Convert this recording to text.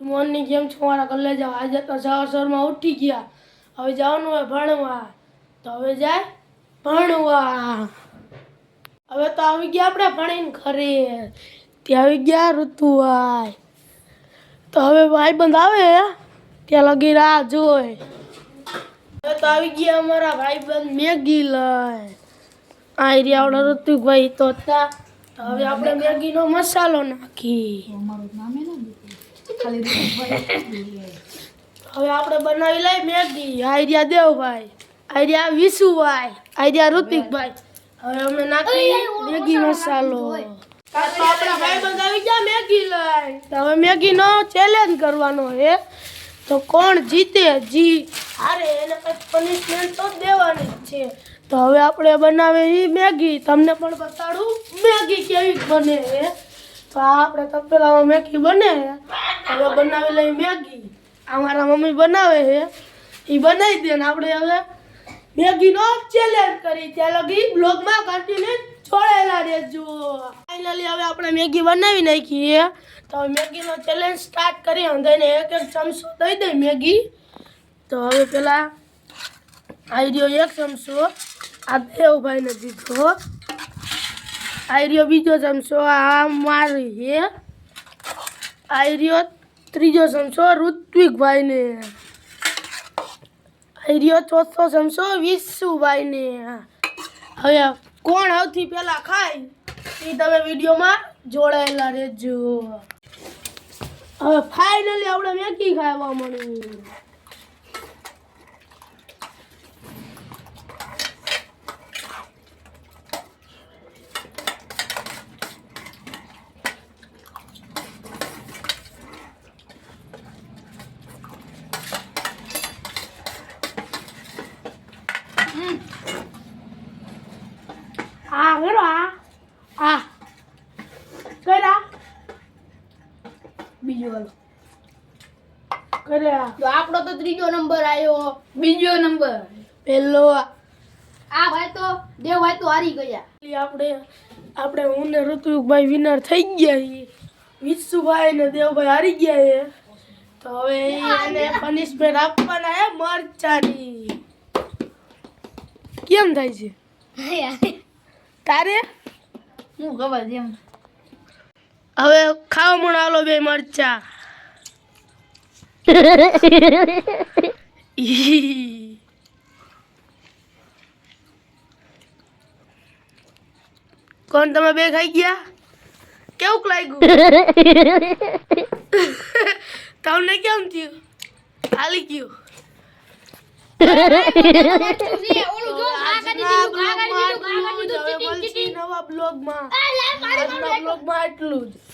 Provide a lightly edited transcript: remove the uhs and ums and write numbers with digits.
morning કેમ છો મારા કલેજ આજે તો સવારમાં ઉઠી ગયા હવે જવાનું હોય ભણવા તો હવે જાય ભણવા હવે તો આવી ગયા આપણે ભણીને ઘરે ત્યાં આવી ગયા ઋતુભાઈ તો હવે ભાઈબંધ આવે ત્યાં લગી રાહ જોઈ હવે તો આવી ગયા અમારા ભાઈબંધ મેગી લઈ આ રહ્યા આવડે ઋતુભાઈ તો હવે આપણે મેગીનો મસાલો નાખી હવે આપણે બનાવી લઈ મેગી આઈડિયા દેવભાઈ આઈડિયા વિશુભાઈ આઈડિયા ઋતિકભાઈ હવે અમે નાખી મેગી મસાલો આપણા ભાઈબંધ આવી ગયા મેગી લઈ તો હવે મેગીનો ચેલેન્જ કરવાનો છે તો કોણ જીતે હારે એને પનિશમેન્ટ તો દેવાની જ છે તો હવે આપણે બનાવી મેગી તમને પણ બતાડું મેગી કેવી બને છે તો આપણે તપેલામાં મેગી બને હવે બનાવી લઈ મેગી અમારા મમ્મી બનાવે છે એ બનાવી દે ને આપણે હવે મેગીનો ચેલેન્જ કરી ત્યાં લગી બ્લોગમાં કન્ટિન્યુ જોડાયેલા રહેજો ફાઇનલી હવે આપણે મેગી બનાવી નાખી તો મેગીનો ચેલેન્જ સ્ટાર્ટ કરી અંધાઈને એક ચમચો દઈ દઈ મેગી તો હવે પેલા આવી રહ્યો એક ચમચો આ દેવભાઈને દીધો આવી રહ્યો બીજો ચમચો આ મારી છે આવી રહ્યો ત્રીજો ચમચો ઋત્વિકભાઈને આવી રહ્યો ચોથો ચમચો વિશુભાઈને હવે કોણ સૌથી પહેલા ખાય એ તમે વિડીયોમાં જોડાયેલા રહેજો હવે ફાઇનલી આપણે મેગી ખાવા મળી બીજો વાલો કર્યા તો આપણો તો ત્રીજો નંબર આવ્યો બીજો નંબર પહેલો આ ભાઈ તો દેવભાઈ તો હારી ગયા આપણે હું ને ઋતુભાઈ વિનર થઈ ગયા વિશુભાઈ ને દેવભાઈ હારી ગયા છે તો હવે એને પનિશમેન્ટ આપવાના હે મરચાની કેમ થાય છે તારે હું ખબર જેમ હવે ખાવા મણ આલો બે મરચા કોણ તમે બે ખાઈ ગયા કેવું લાગ્યું તમને કેમ થયું ખાલી ગયું નવા બ્લોગમાં એટલું જ